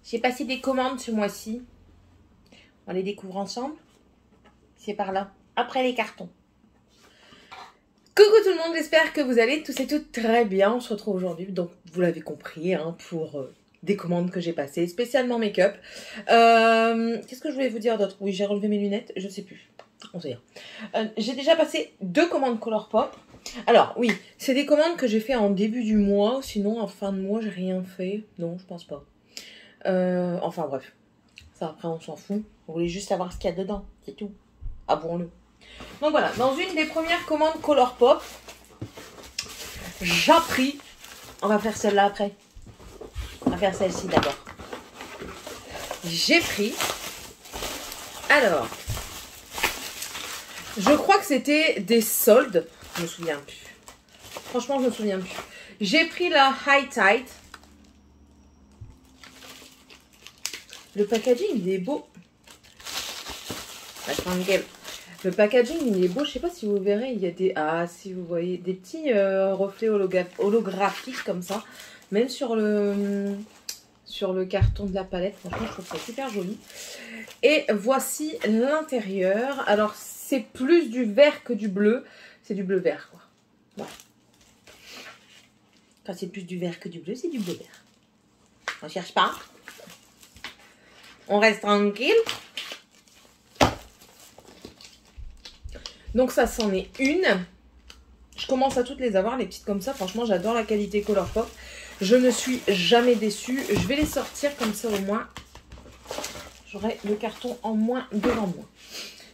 J'ai passé des commandes ce mois-ci. On les découvre ensemble. C'est par là. Après les cartons. Coucou tout le monde, j'espère que vous allez tous et toutes très bien. On se retrouve aujourd'hui, donc vous l'avez compris, pour des commandes que j'ai passées, spécialement make-up. Qu'est-ce que je voulais vous dire d'autre? Oui, j'ai relevé mes lunettes, je sais plus. On sait rien. J'ai déjà passé 2 commandes Colourpop. Alors oui, c'est des commandes que j'ai fait en début du mois, sinon en fin de mois j'ai rien fait. Non, je pense pas. Enfin bref, ça après on s'en fout. Vous voulez juste savoir ce qu'il y a dedans, c'est tout. Abonnez-le. Donc voilà, dans une des premières commandes Colourpop, j'ai pris, on va faire celle-là après, on va faire celle-ci d'abord. J'ai pris, alors, je crois que c'était des soldes, je me souviens plus. Franchement, je me souviens plus. J'ai pris la High Tide. Le packaging, il est beau. Le packaging, il est beau. Je sais pas si vous verrez, il y a des... Ah, si vous voyez, des petits reflets holographiques comme ça. Même sur le carton de la palette. Franchement, je trouve ça super joli. Et voici l'intérieur. Alors, c'est plus du vert que du bleu. C'est du bleu vert, quoi. Voilà. Quand c'est plus du vert que du bleu, c'est du bleu vert. On cherche pas. On reste tranquille. Donc ça, c'en est une. Je commence à toutes les avoir, les petites comme ça. Franchement, j'adore la qualité Colourpop. Je ne suis jamais déçue. Je vais les sortir comme ça au moins. J'aurai le carton en moins devant moi.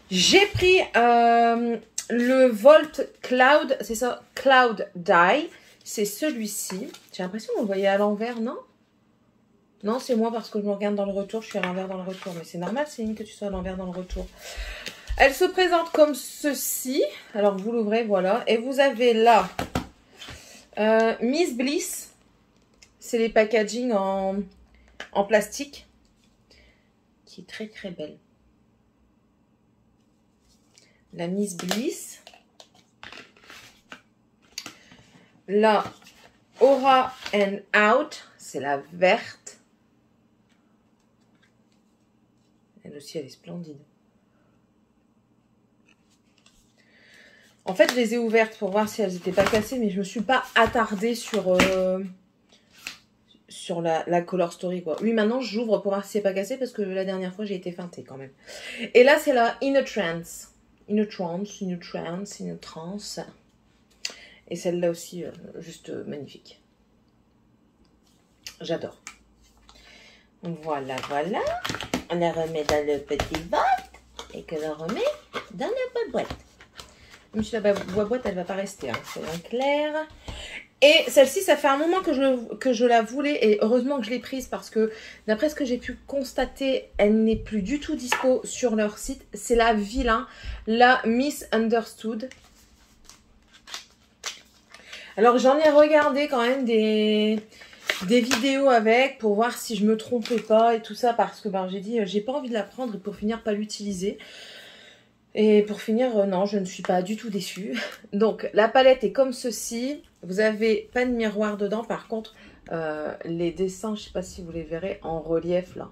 J'ai pris le Volt Cloud. C'est ça, Cloud Dye. C'est celui-ci. J'ai l'impression que vous le voyez à l'envers, non? Non, c'est moi parce que je me regarde dans le retour. Je suis à l'envers dans le retour. Mais c'est normal, Céline, que tu sois à l'envers dans le retour. Elle se présente comme ceci. Alors, vous l'ouvrez, voilà. Et vous avez là Miss Bliss. C'est les packaging en plastique. Qui est très, très belle. La Miss Bliss. La Aura and Out. C'est la verte. Elle aussi, elle est splendide. En fait, je les ai ouvertes pour voir si elles n'étaient pas cassées, mais je ne me suis pas attardée sur la Color Story, quoi. Oui, maintenant, j'ouvre pour voir si c'est pas cassé, parce que la dernière fois, j'ai été feintée quand même. Et là, c'est la In a Trance. In a Trance. Et celle-là aussi, juste magnifique. J'adore. Voilà, voilà. On la remet dans le petit boîte et que l'on remet dans la boîte. Même si la boîte, elle va pas rester, hein, c'est bien clair. Et celle-ci, ça fait un moment que je la voulais et heureusement que je l'ai prise parce que d'après ce que j'ai pu constater, elle n'est plus du tout dispo sur leur site. C'est la Vilain, la Misunderstood. Alors, j'en ai regardé quand même des vidéos avec pour voir si je me trompais pas et tout ça parce que ben, j'ai dit j'ai pas envie de la prendre et pour finir pas l'utiliser. Et pour finir, non, je ne suis pas du tout déçue. Donc, la palette est comme ceci. Vous avez pas de miroir dedans. Par contre, les dessins, je sais pas si vous les verrez en relief là.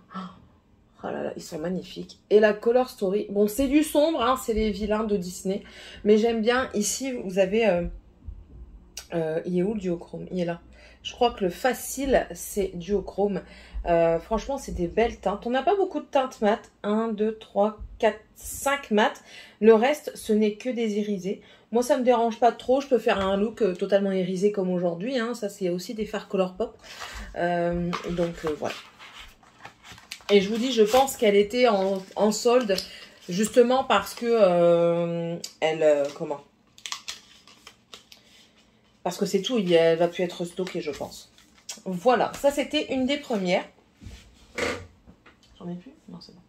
Oh là là, ils sont magnifiques. Et la Color Story, bon, c'est du sombre, hein, c'est les vilains de Disney. Mais j'aime bien, ici, vous avez... il est où le duochrome? Il est là. Je crois que le facile, c'est duochrome. Franchement, c'est des belles teintes. On n'a pas beaucoup de teintes mat. 1, 2, 3, 4, 5 mat. Le reste, ce n'est que des irisés. Moi, ça ne me dérange pas trop. Je peux faire un look totalement irisé comme aujourd'hui. Hein. Ça, c'est aussi des fards Colourpop. Donc, voilà. Et je vous dis, je pense qu'elle était en solde. Justement parce que comment? Parce que c'est tout, elle va plus être stockée, je pense. Voilà, ça c'était une des premières. J'en ai plus? Non, c'est bon.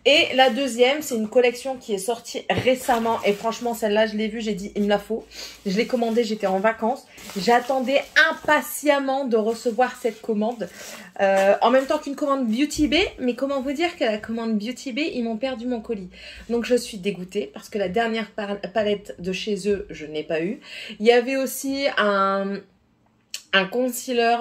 Et la deuxième, c'est une collection qui est sortie récemment. Et franchement, celle-là, je l'ai vue, j'ai dit, il me la faut. Je l'ai commandée, j'étais en vacances. J'attendais impatiemment de recevoir cette commande. En même temps qu'une commande Beauty Bay. Mais comment vous dire que la commande Beauty Bay, ils m'ont perdu mon colis. Donc, je suis dégoûtée parce que la dernière palette de chez eux, je n'ai pas eu. Il y avait aussi un concealer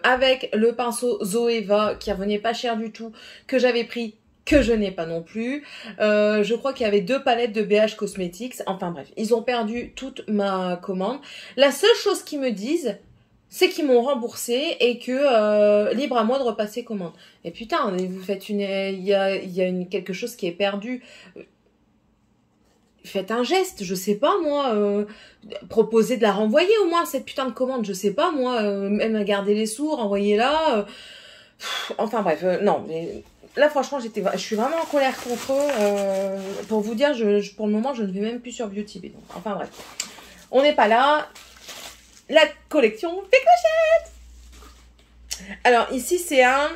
avec le pinceau Zoeva qui revenait pas cher du tout, que j'avais pris, que je n'ai pas non plus. Je crois qu'il y avait 2 palettes de BH Cosmetics. Enfin bref, ils ont perdu toute ma commande. La seule chose qu'ils me disent, c'est qu'ils m'ont remboursé et que libre à moi de repasser commande. Et putain, vous faites il y a quelque chose qui est perdu. Faites un geste, je sais pas moi, proposez de la renvoyer au moins cette putain de commande, je sais pas moi, même garder les sous, renvoyez-la. Enfin bref, non, mais là franchement je suis vraiment en colère contre eux. Pour vous dire, pour le moment je ne vais même plus sur Beauty Bay. Enfin bref, on n'est pas là. La collection Péclochette. Alors ici c'est un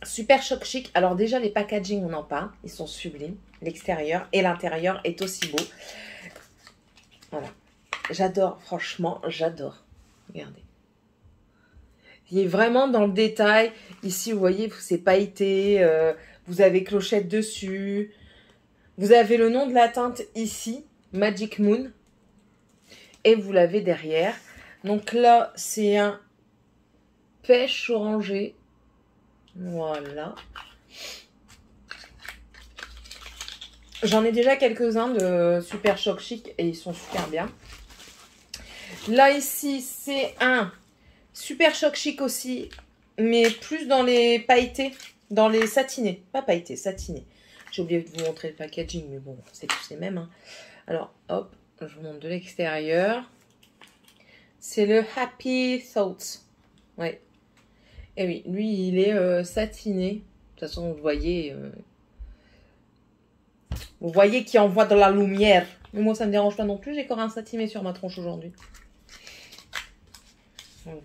Super Choc Chic. Alors déjà les packaging on en parle, ils sont sublimes. L'extérieur et l'intérieur est aussi beau. Voilà. J'adore, franchement, j'adore. Regardez. Il est vraiment dans le détail. Ici, vous voyez, c'est pailleté. Vous avez clochette dessus. Vous avez le nom de la teinte ici, Magic Moon. Et vous l'avez derrière. Donc là, c'est un pêche orangé. Voilà. J'en ai déjà quelques-uns de Super Choc Chic et ils sont super bien. Là, ici, c'est un Super Choc Chic aussi, mais plus dans les pailletés, dans les satinés. Pas pailletés, satinés. J'ai oublié de vous montrer le packaging, mais bon, c'est tous les mêmes. Hein. Alors, hop, je vous montre de l'extérieur. C'est le Happy Thoughts. Ouais. Et oui, lui, il est satiné. De toute façon, vous voyez... Vous voyez qu'il envoie de la lumière. Mais moi, ça ne me dérange pas non plus. J'ai encore un satiné sur ma tronche aujourd'hui.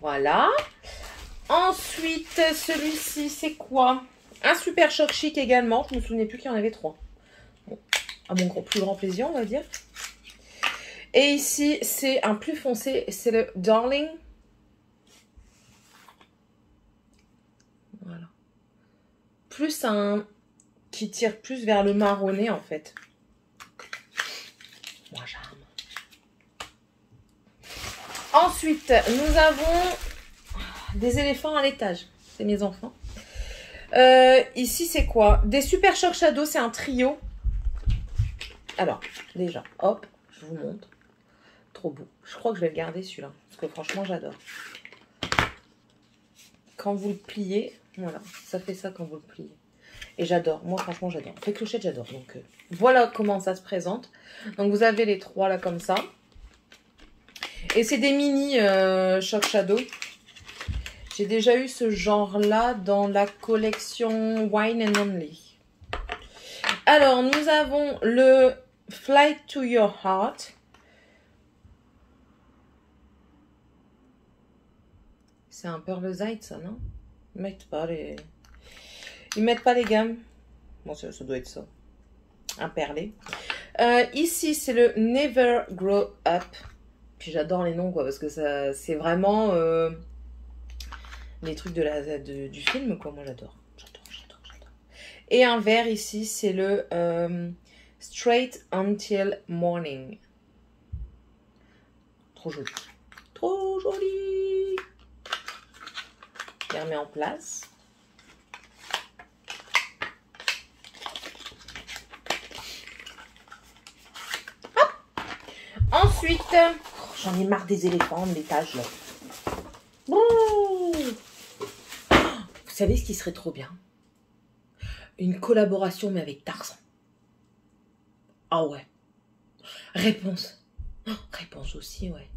Voilà. Ensuite, celui-ci, c'est quoi? Un Super Choc Chic également. Je ne me souvenais plus qu'il y en avait 3. Bon, à mon plus grand plaisir, on va dire. Et ici, c'est un plus foncé. C'est le Darling. Voilà. Plus un... qui tire plus vers le marronné en fait. Moi j'aime. Ensuite, nous avons des éléphants à l'étage. C'est mes enfants. Ici, c'est quoi? Des Super Choc Shadow, c'est un trio. Alors, déjà, hop, je vous montre. Trop beau. Je crois que je vais le garder celui-là. Parce que franchement, j'adore. Quand vous le pliez, voilà, ça fait ça quand vous le pliez. Et j'adore, moi franchement j'adore. Fait clochette j'adore. Donc voilà comment ça se présente. Donc vous avez les 3 là comme ça. Et c'est des mini Choc Shadow. J'ai déjà eu ce genre là dans la collection Wine and Only. Alors nous avons le Flight to Your Heart. C'est un Pearlesite ça, non? Ils mettent pas les... Ils mettent pas les gammes. Bon, ça doit être ça. Un perlé. Ici, c'est le Never Grow Up. Puis j'adore les noms, quoi, parce que c'est vraiment les trucs du film, quoi. Moi, j'adore. J'adore. Et un vert, ici, c'est le Straight Until Morning. Trop joli. Trop joli. Je les remets en place. Ensuite, j'en ai marre des éléphants de l'étage là. Vous savez ce qui serait trop bien? Une collaboration mais avec Tarzan. Ah ouais. Réponse. Réponse aussi, ouais.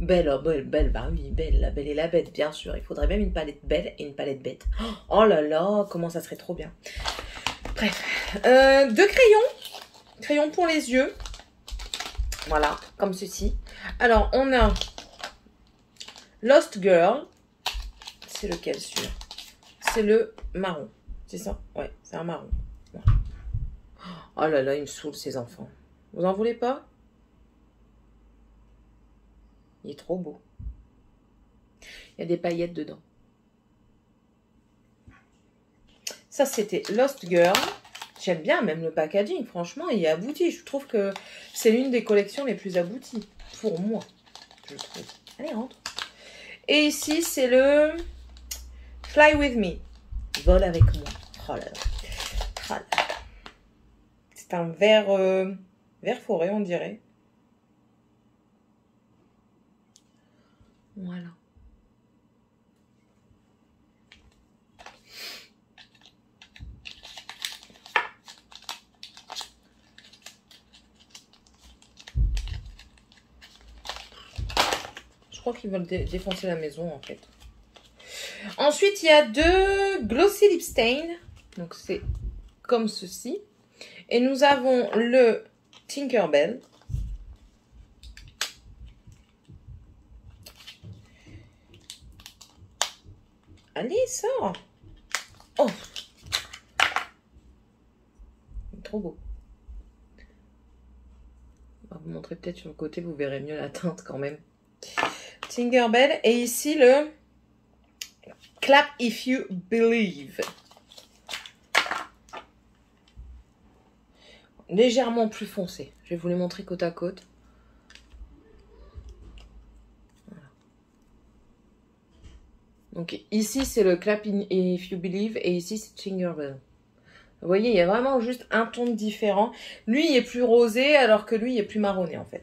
Belle, bah oui, Belle, la Belle et la Bête, bien sûr. Il faudrait même une palette Belle et une palette Bête. Oh là là, comment ça serait trop bien. Bref. 2 crayons. Crayons pour les yeux. Voilà, comme ceci. Alors, on a Lost Girl. C'est lequel, celui-là? C'est le marron. C'est ça? Ouais, c'est un marron. Voilà. Oh là là, il me saoule, ces enfants. Vous en voulez pas? Il est trop beau. Il y a des paillettes dedans. Ça, c'était Lost Girl. J'aime bien même le packaging, franchement, il est abouti. Je trouve que c'est l'une des collections les plus abouties, pour moi, je trouve. Allez, rentre. Et ici, c'est le Fly With Me. Vole avec moi. Oh là là. Oh là là. C'est un vert, vert forêt, on dirait. Voilà. Je crois qu'ils veulent défoncer la maison en fait. Ensuite, il y a deux Glossy Lip Stain. Donc, c'est comme ceci. Et nous avons le Tinkerbell. Allez, sors. Oh. Trop beau. On va vous montrer peut-être sur le côté, vous verrez mieux la teinte quand même. Tinkerbell. Et ici, le Clap If You Believe. Légèrement plus foncé. Je vais vous les montrer côte à côte. Voilà. Donc ici, c'est le Clap If You Believe et ici, c'est Tinkerbell. Vous voyez, il y a vraiment juste un ton différent. Lui, il est plus rosé alors que lui, il est plus marronné en fait.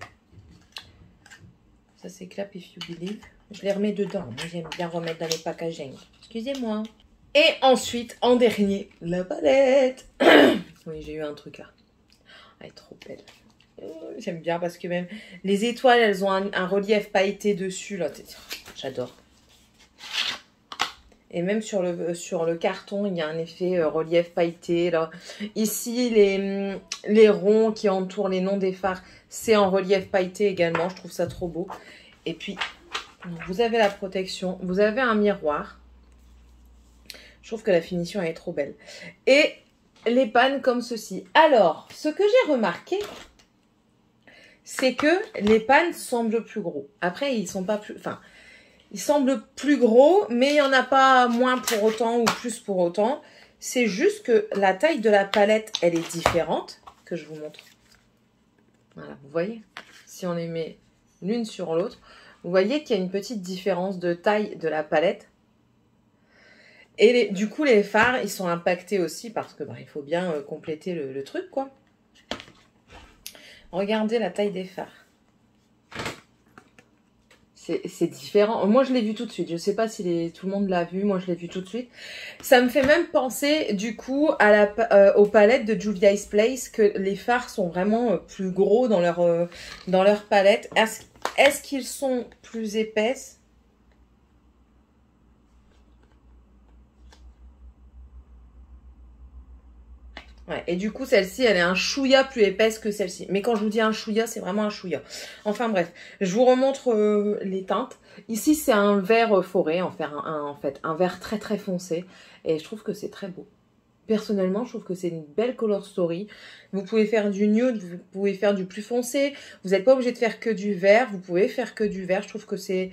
Ça, c'est Clap If You Believe. Je les remets dedans. Moi, j'aime bien remettre dans les packaging. Excusez-moi. Et ensuite, en dernier, la palette. Oui, j'ai eu un truc là. Elle est trop belle. J'aime bien parce que même les étoiles, elles ont un relief pailleté dessus. Là, j'adore. Et même sur le carton, il y a un effet relief pailleté. Là. Ici, les ronds qui entourent les noms des fards, c'est en relief pailleté également. Je trouve ça trop beau. Et puis, vous avez la protection. Vous avez un miroir. Je trouve que la finition elle est trop belle. Et les pannes comme ceci. Alors, ce que j'ai remarqué, c'est que les pannes semblent plus gros. Après, ils sont pas plus... Enfin, ils semblent plus gros, mais il n'y en a pas moins pour autant ou plus pour autant. C'est juste que la taille de la palette, elle est différente, que je vous montre. Voilà, vous voyez? Si on les met l'une sur l'autre, vous voyez qu'il y a une petite différence de taille de la palette. Et du coup, les fards, ils sont impactés aussi parce que il faut bien compléter le truc, quoi. Regardez la taille des fards. C'est différent. Moi, je l'ai vu tout de suite. Je ne sais pas si tout le monde l'a vu. Moi, je l'ai vu tout de suite. Ça me fait même penser, du coup, aux palettes de Juvia's Place, que les fards sont vraiment plus gros dans leur palette. Est-ce qu'ils sont plus épaisses? Ouais, et du coup, celle-ci, elle est un chouïa plus épaisse que celle-ci. Mais quand je vous dis un chouïa, c'est vraiment un chouïa. Enfin bref, je vous remontre les teintes. Ici, c'est un vert forêt, en fait, un vert très très foncé. Et je trouve que c'est très beau. Personnellement, je trouve que c'est une belle color story. Vous pouvez faire du nude, vous pouvez faire du plus foncé. Vous n'êtes pas obligé de faire que du vert. Vous pouvez faire que du vert. Je trouve que c'est...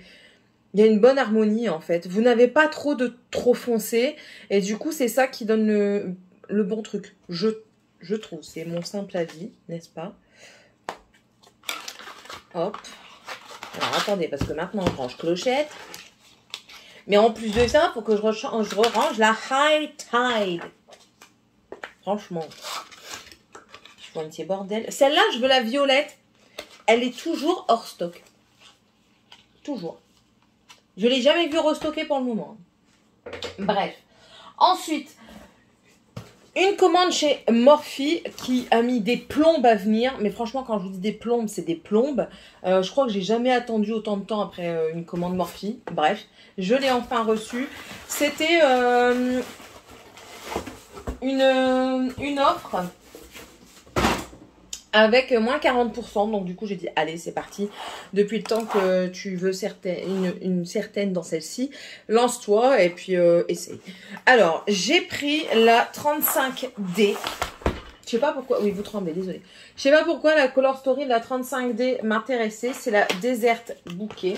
Il y a une bonne harmonie, en fait. Vous n'avez pas trop foncé. Et du coup, c'est ça qui donne le bon truc, je trouve. C'est mon simple avis, n'est-ce pas? Hop. Alors, attendez, parce que maintenant, je range clochette. Mais en plus de ça, il faut que je range la High Tide. Franchement. Je vois un petit bordel. Celle-là, je veux la violette. Elle est toujours hors stock. Toujours. Je ne l'ai jamais vue restocker pour le moment. Bref. Ensuite... une commande chez Morphe qui a mis des plombes à venir. Mais franchement, quand je vous dis des plombes, c'est des plombes. Je crois que j'ai jamais attendu autant de temps après une commande Morphe. Bref, je l'ai enfin reçue. C'était une offre avec moins 40%. Donc du coup, j'ai dit, allez, c'est parti. Depuis le temps que tu veux une certaine dans celle-ci, lance-toi et puis essaye. Alors, j'ai pris la 35D. Je sais pas pourquoi... Oui, vous tremblez, désolé. Je sais pas pourquoi la Color Story de la 35D m'intéressait. C'est la Desert Bouquet.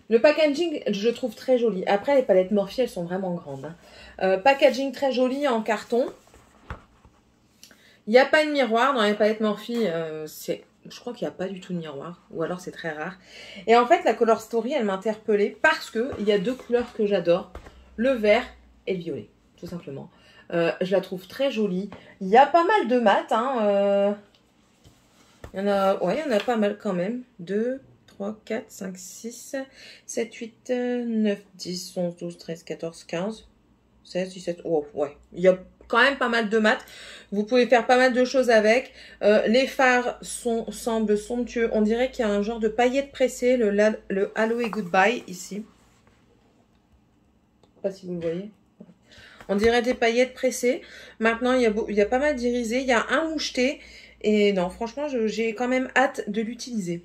Le packaging, je trouve très joli. Après, les palettes Morphe, elles sont vraiment grandes. Hein. Packaging très joli en carton. Il n'y a pas de miroir dans les palettes Morphe, c'est Je crois qu'il n'y a pas du tout de miroir, ou alors c'est très rare. Et en fait, la Color Story, elle m'a interpellée parce qu'il y a deux couleurs que j'adore, le vert et le violet, tout simplement. Je la trouve très jolie. Il y a pas mal de mat, hein. Il y en a, ouais, il y en a pas mal quand même. 2, 3, 4, 5, 6, 7, 8, 9, 10, 11, 12, 13, 14, 15, 16, 17. Oh, ouais, il y a quand même pas mal de mat. Vous pouvez faire pas mal de choses avec. Les fards semblent somptueux. On dirait qu'il y a un genre de paillettes pressées, le Aloe Goodbye ici. Je sais pas si vous le voyez. On dirait des paillettes pressées. Maintenant, il y a pas mal d'irisé. Il y a un moucheté. Et non, franchement, j'ai quand même hâte de l'utiliser.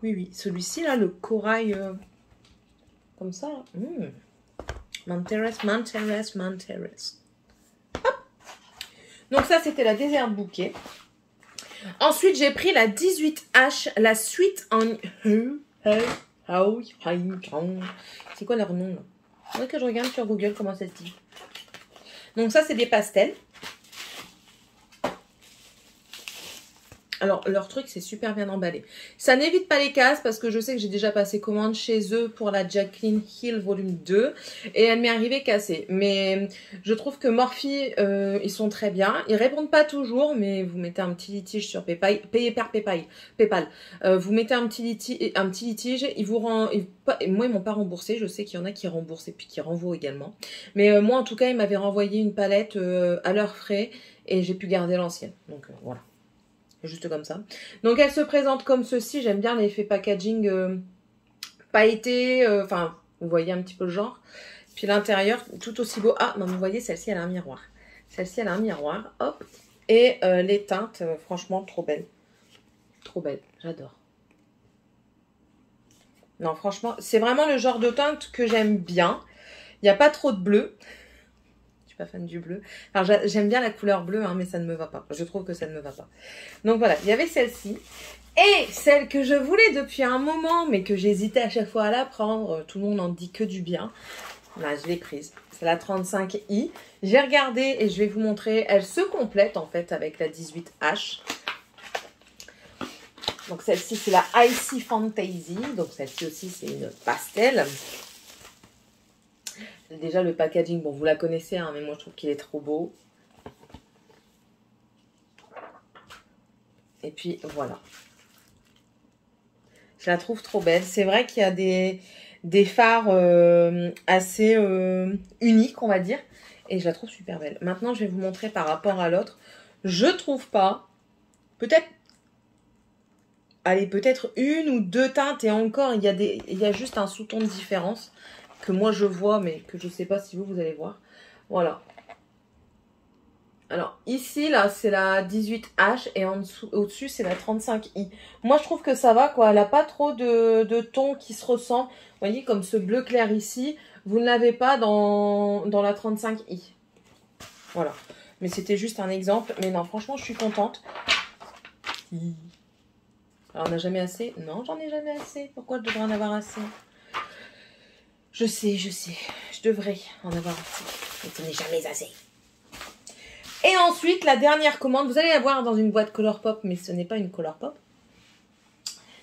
Oui, oui. Celui-ci, là, le corail, comme ça. M'intéresse. Hop. Donc ça, c'était la Desert Bouquet. Ensuite, j'ai pris la 18H, la suite en... C'est quoi leur nom, là? Faudrait que je regarde sur Google comment ça se dit. Donc ça, c'est des pastels. Alors, leur truc, c'est super bien emballé. Ça n'évite pas les casses parce que je sais que j'ai déjà passé commande chez eux pour la Jaclyn Hill volume 2. Et elle m'est arrivée cassée. Mais je trouve que Morphe, ils sont très bien. Ils répondent pas toujours, mais vous mettez un petit litige sur PayPal. Payé par PayPal. Vous mettez un petit litige. Ils vous moi, ils m'ont pas remboursé. Je sais qu'il y en a qui remboursent et puis qui renvoient également. Mais moi, en tout cas, ils m'avaient renvoyé une palette à leurs frais. Et j'ai pu garder l'ancienne. Donc, voilà. Juste comme ça. Donc elle se présente comme ceci. J'aime bien l'effet packaging pailleté. Enfin, vous voyez un petit peu le genre. Puis l'intérieur, tout aussi beau. Ah, non, vous voyez, celle-ci, elle a un miroir. Celle-ci, elle a un miroir. Hop. Et les teintes, franchement, trop belles. Trop belles. J'adore. Non, franchement, c'est vraiment le genre de teinte que j'aime bien. Il n'y a pas trop de bleu. Pas fan du bleu. Alors j'aime bien la couleur bleue, hein, mais ça ne me va pas. Je trouve que ça ne me va pas. Donc voilà, il y avait celle-ci. Et celle que je voulais depuis un moment, mais que j'hésitais à chaque fois à la prendre. Tout le monde n'en dit que du bien. Là, je l'ai prise. C'est la 35i. J'ai regardé et je vais vous montrer. Elle se complète en fait avec la 18H. Donc celle-ci, c'est la Icy Fantasy. Donc celle-ci aussi, c'est une pastel. Déjà le packaging, bon vous la connaissez, hein, mais moi je trouve qu'il est trop beau. Et puis voilà. Je la trouve trop belle. C'est vrai qu'il y a des fards assez uniques, on va dire. Et je la trouve super belle. Maintenant je vais vous montrer par rapport à l'autre. Je trouve pas, peut-être, allez, peut-être une ou deux teintes. Et encore, il y a juste un sous-ton de différence. Que moi je vois, mais que je sais pas si vous allez voir. Voilà. Alors ici, là, c'est la 18H et en dessous, au-dessus, c'est la 35i. Moi, je trouve que ça va, quoi. Elle n'a pas trop de tons qui se ressemblent. Vous voyez, comme ce bleu clair ici, vous ne l'avez pas dans la 35i. Voilà. Mais c'était juste un exemple. Mais non, franchement, je suis contente. Alors, on n'a jamais assez? Non, j'en ai jamais assez. Pourquoi je devrais en avoir assez? Je sais, je devrais en avoir assez, mais ce n'est jamais assez. Et ensuite, la dernière commande, vous allez la voir dans une boîte Colourpop, mais ce n'est pas une Colourpop.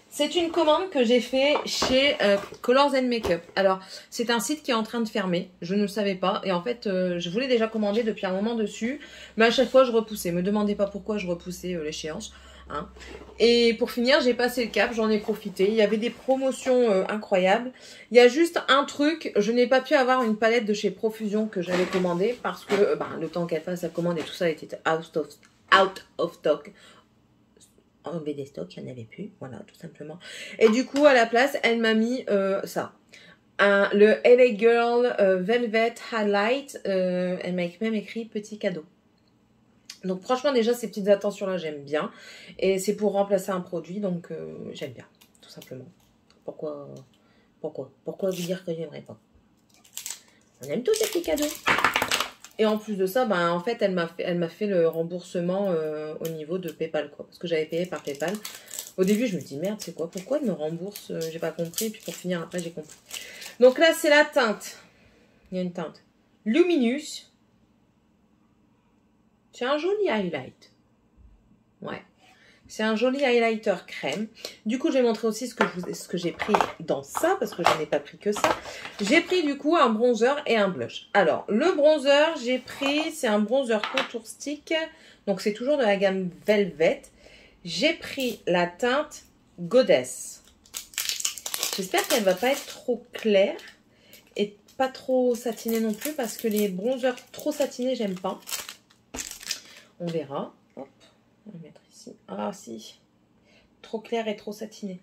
C'est une commande que j'ai fait chez Colors & Makeup. Alors, c'est un site qui est en train de fermer, je ne le savais pas. Et en fait, je voulais déjà commander depuis un moment dessus, mais à chaque fois, je repoussais. Ne me demandez pas pourquoi je repoussais l'échéance. Hein. Et pour finir, j'ai passé le cap, j'en ai profité. Il y avait des promotions incroyables. Il y a juste un truc, je n'ai pas pu avoir une palette de chez Profusion que j'avais commandée parce que le temps qu'elle fasse sa commande et tout ça était out of stock. En BD stock, il n'y en avait plus, voilà, tout simplement. Et du coup, à la place, elle m'a mis ça. Le LA Girl Velvet Highlight. Elle m'a même écrit petit cadeau. Donc franchement déjà ces petites attentions là j'aime bien. Et c'est pour remplacer un produit donc j'aime bien tout simplement. Pourquoi vous dire que j'aimerais pas? On aime tous ces petits cadeaux. Et en plus de ça, en fait elle m'a fait le remboursement au niveau de PayPal quoi. Parce que j'avais payé par PayPal. Au début je me dis merde c'est quoi? Pourquoi elle me rembourse? J'ai pas compris. Puis pour finir après j'ai compris. Donc là c'est la teinte. Il y a une teinte Luminous. C'est un joli highlight. Ouais. C'est un joli highlighter crème. Du coup, je vais montrer aussi ce que j'ai pris dans ça, parce que je n'ai pas pris que ça. J'ai pris du coup un bronzer et un blush. Alors, le bronzer, j'ai pris, c'est un bronzer contour stick. Donc, c'est toujours de la gamme Velvet. J'ai pris la teinte Goddess. J'espère qu'elle ne va pas être trop claire et pas trop satinée non plus, parce que les bronzers trop satinés, j'aime pas. On verra. Hop, on va mettre ici. Ah si, trop clair et trop satiné.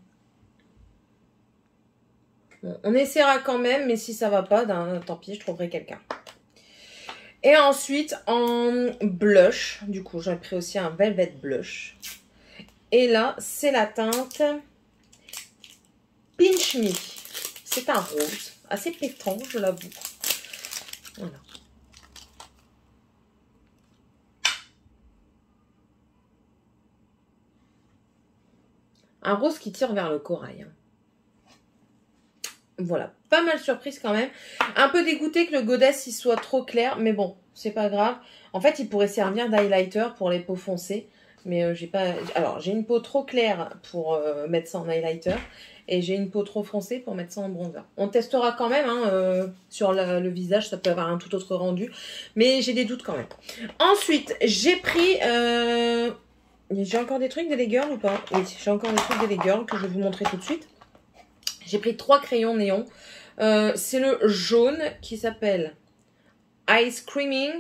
Bon, on essaiera quand même, mais si ça va pas, tant pis, je trouverai quelqu'un. Et ensuite, en blush, du coup, j'ai pris aussi un Velvet Blush. Et là, c'est la teinte Pinch Me. C'est un rose, assez pétant, je l'avoue. Voilà. Un rose qui tire vers le corail. Voilà, pas mal surprise quand même. Un peu dégoûté que le Goddess il soit trop clair, mais bon, c'est pas grave. En fait, il pourrait servir d'highlighter pour les peaux foncées. Mais j'ai pas. Alors, j'ai une peau trop claire pour mettre ça en highlighter. Et j'ai une peau trop foncée pour mettre ça en bronzer. On testera quand même hein, sur le visage, ça peut avoir un tout autre rendu. Mais j'ai des doutes quand même. Ensuite, j'ai pris... J'ai encore des trucs d'Elle Girl ou pas? Oui, j'ai encore des trucs d'Elle Girl que je vais vous montrer tout de suite. J'ai pris 3 crayons néons. C'est le jaune qui s'appelle Ice Creaming.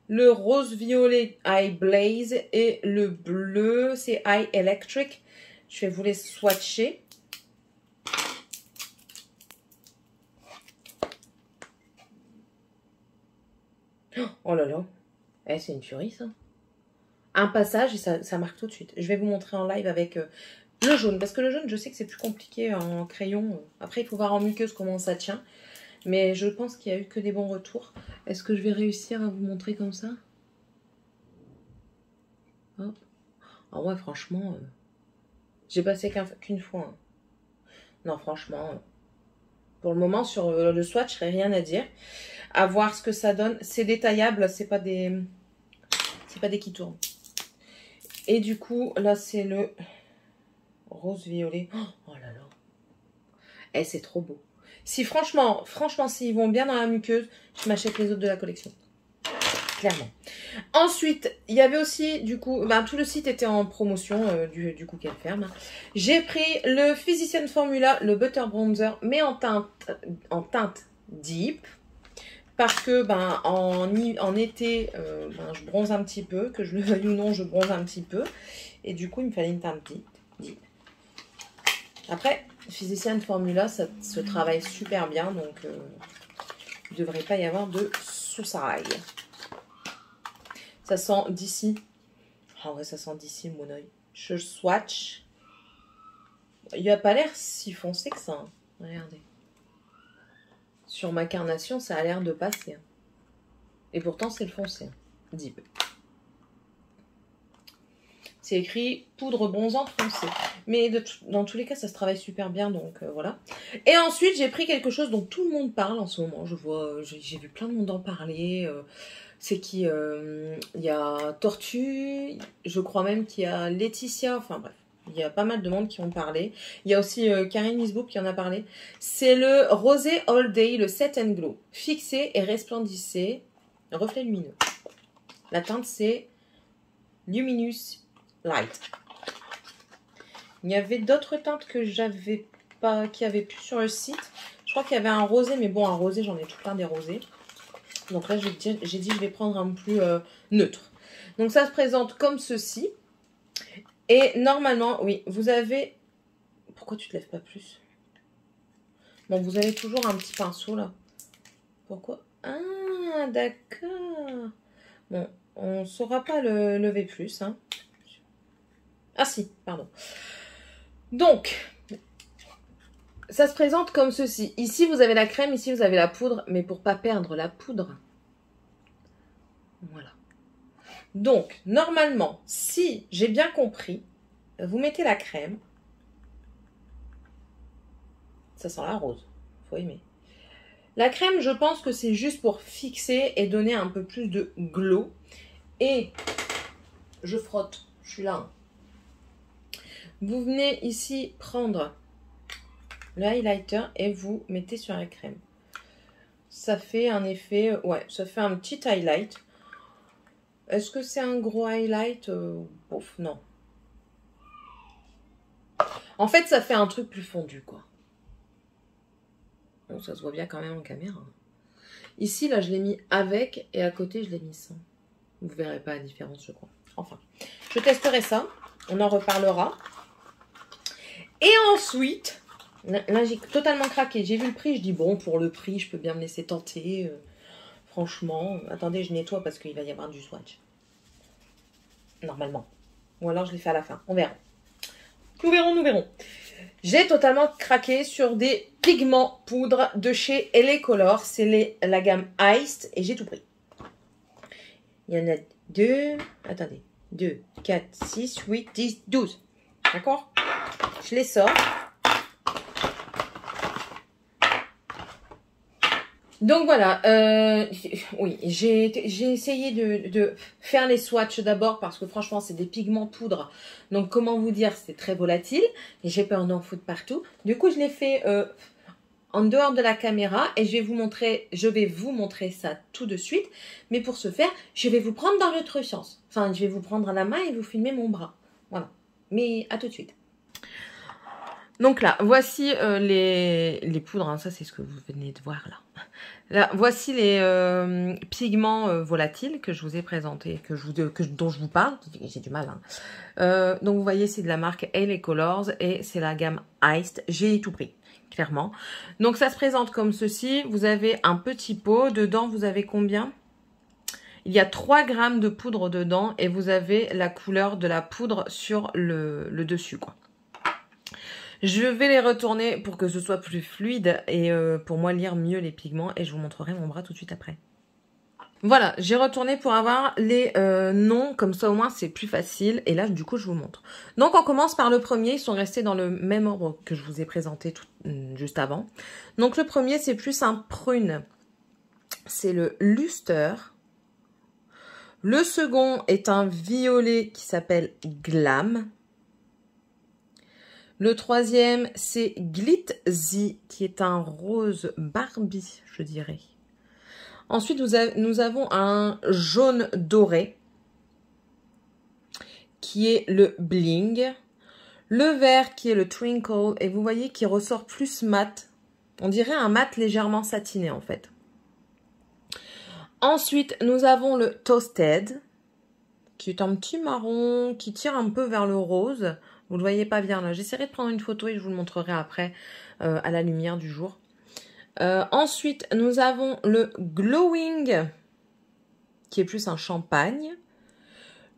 Le rose violet Eye Blaze. Et le bleu, c'est Eye Electric. Je vais vous les swatcher. Oh là là. Eh, c'est une tuerie ça. Un passage et ça marque tout de suite. Je vais vous montrer en live avec le jaune. Parce que le jaune, je sais que c'est plus compliqué en crayon. Après, il faut voir en muqueuse comment ça tient. Mais je pense qu'il n'y a eu que des bons retours. Est-ce que je vais réussir à vous montrer comme ça? Hop. Ah ouais, franchement, j'ai passé qu'une fois. Hein. Non, franchement, pour le moment, sur le swatch, je n'ai rien à dire. À voir ce que ça donne. C'est détaillable, c'est pas des qui tournent. Et du coup, là, c'est le rose violet. Oh là là. Eh, c'est trop beau. Si franchement, s'ils vont bien dans la muqueuse, je m'achète les autres de la collection. Clairement. Ensuite, il y avait aussi, du coup, tout le site était en promotion, du coup, qu'elle ferme. J'ai pris le Physician Formula, le Butter Bronzer, mais en teinte deep. Parce que en été, je bronze un petit peu, que je le veuille ou non, je bronze un petit peu. Et du coup, il me fallait une teinte deep. Après, Physician Formula, ça se travaille super bien, donc il ne devrait pas y avoir de soucis. Ça sent d'ici. Ah ouais, ça sent d'ici mon oeil. Je swatch. Il n'a pas l'air si foncé que ça. Hein. Regardez. Sur ma carnation, ça a l'air de passer. Et pourtant, c'est le foncé. Deep. C'est écrit poudre bronzante foncée. Mais dans tous les cas, ça se travaille super bien. Donc voilà. Et ensuite, j'ai pris quelque chose dont tout le monde parle en ce moment. J'ai vu plein de monde en parler. C'est qui il y a Tortue. Je crois même qu'il y a Laetitia. Enfin bref. Il y a pas mal de monde qui ont parlé. Il y a aussi Karine Lisboop qui en a parlé. C'est le Rosé All Day, le Set and Glow. Fixé et resplendissé. Reflet lumineux. La teinte, c'est Luminous Light. Il y avait d'autres teintes que j'avais pas, qui avaient plus sur le site. Je crois qu'il y avait un rosé, mais bon, un rosé, j'en ai tout plein des rosés. Donc là, j'ai dit, je vais prendre un plus neutre. Donc ça se présente comme ceci. Et normalement, oui, vous avez... Pourquoi tu te lèves pas plus? Bon, vous avez toujours un petit pinceau là. Pourquoi? Ah, d'accord. Bon, on ne saura pas le lever plus. Hein. Ah si, pardon. Donc, ça se présente comme ceci. Ici, vous avez la crème, ici, vous avez la poudre. Mais pour pas perdre la poudre, voilà. Donc, normalement, si j'ai bien compris, vous mettez la crème. Ça sent la rose. Faut aimer. La crème, je pense que c'est juste pour fixer et donner un peu plus de glow. Et je frotte. Je suis là. Hein. Vous venez ici prendre le highlighter et vous mettez sur la crème. Ça fait un effet, ouais, ça fait un petit highlight. Est-ce que c'est un gros highlight? Bof, non. En fait, ça fait un truc plus fondu, quoi. Bon, ça se voit bien quand même en caméra. Ici, là, je l'ai mis avec et à côté, je l'ai mis sans. Vous ne verrez pas la différence, je crois. Enfin, je testerai ça. On en reparlera. Et ensuite, là, j'ai totalement craqué. J'ai vu le prix. Je dis, bon, pour le prix, je peux bien me laisser tenter. Franchement, attendez, je nettoie parce qu'il va y avoir du swatch. Normalement. Ou alors, je l'ai fait à la fin. On verra. Nous verrons, nous verrons. J'ai totalement craqué sur des pigments poudre de chez LA Color. C'est la gamme Iced et j'ai tout pris. Il y en a 2, attendez, 2, 4, 6, 8, 10, 12. D'accord? Je les sors. Donc voilà, oui, j'ai essayé de faire les swatchs d'abord parce que franchement, c'est des pigments poudre. Donc comment vous dire, c'est très volatile et j'ai peur d'en foutre partout. Du coup, je l'ai fait en dehors de la caméra et je vais vous montrer ça tout de suite. Mais pour ce faire, je vais vous prendre dans l'autre sens. Enfin, je vais vous prendre à la main et vous filmer mon bras. Voilà. Mais à tout de suite. Donc là, voici les poudres. Hein, ça, c'est ce que vous venez de voir là. Là, voici les pigments volatiles que je vous ai présentés, dont je vous parle. J'ai du mal. Hein. Donc vous voyez, c'est de la marque LA Colors et c'est la gamme Iced. J'ai tout pris, clairement. Donc ça se présente comme ceci. Vous avez un petit pot. Dedans, vous avez combien? Il y a 3 grammes de poudre dedans et vous avez la couleur de la poudre sur le dessus, quoi. Je vais les retourner pour que ce soit plus fluide et pour moi lire mieux les pigments et je vous montrerai mon bras tout de suite après. Voilà, j'ai retourné pour avoir les noms, comme ça au moins c'est plus facile et là du coup je vous montre. Donc on commence par le premier, ils sont restés dans le même ordre que je vous ai présenté juste avant. Donc le premier c'est plus un prune, c'est le Luster. Le second est un violet qui s'appelle Glam. Le troisième, c'est Glitzy, qui est un rose Barbie, je dirais. Ensuite, nous avons un jaune doré, qui est le Bling. Le vert, qui est le Twinkle, et vous voyez qu'il ressort plus mat. On dirait un mat légèrement satiné, en fait. Ensuite, nous avons le Toasted, qui est un petit marron, qui tire un peu vers le rose. Vous ne le voyez pas bien là. J'essaierai de prendre une photo et je vous le montrerai après à la lumière du jour. Ensuite, nous avons le Glowing, qui est plus un champagne.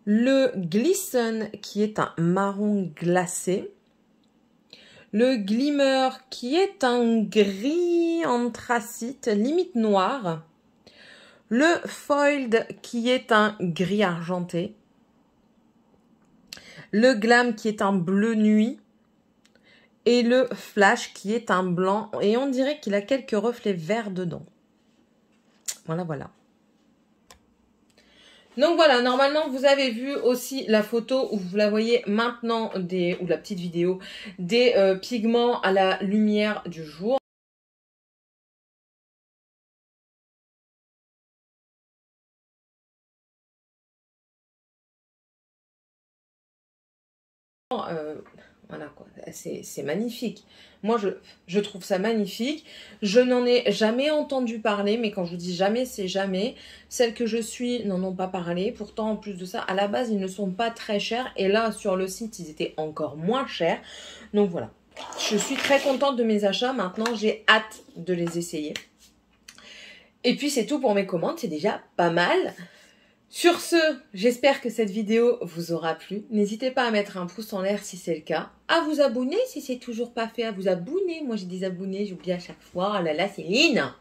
Le Glisten, qui est un marron glacé. Le Glimmer, qui est un gris anthracite, limite noir. Le Foiled, qui est un gris argenté. Le Glam qui est un bleu nuit et le Flash qui est un blanc et on dirait qu'il a quelques reflets verts dedans. Voilà, voilà. Donc voilà, normalement vous avez vu aussi la photo où vous la voyez maintenant, ou la petite vidéo, des pigments à la lumière du jour. Voilà quoi, c'est magnifique. Moi je trouve ça magnifique. Je n'en ai jamais entendu parler, mais quand je vous dis jamais, c'est jamais. Celles que je suis n'en ont pas parlé. Pourtant en plus de ça, à la base ils ne sont pas très chers. Et là sur le site ils étaient encore moins chers. Donc voilà, je suis très contente de mes achats. Maintenant j'ai hâte de les essayer. Et puis c'est tout pour mes commandes, c'est déjà pas mal. Sur ce, j'espère que cette vidéo vous aura plu. N'hésitez pas à mettre un pouce en l'air si c'est le cas. À vous abonner si c'est toujours pas fait. À vous abonner. Moi j'ai des abonnés, j'oublie à chaque fois. Oh là là, Céline.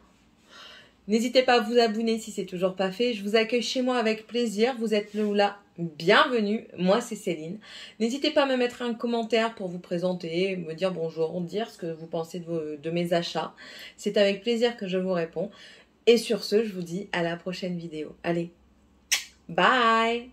N'hésitez pas à vous abonner si c'est toujours pas fait. Je vous accueille chez moi avec plaisir. Vous êtes là ou là. Bienvenue. Moi c'est Céline. N'hésitez pas à me mettre un commentaire pour vous présenter, me dire bonjour, dire ce que vous pensez de mes achats. C'est avec plaisir que je vous réponds. Et sur ce, je vous dis à la prochaine vidéo. Allez. Bye!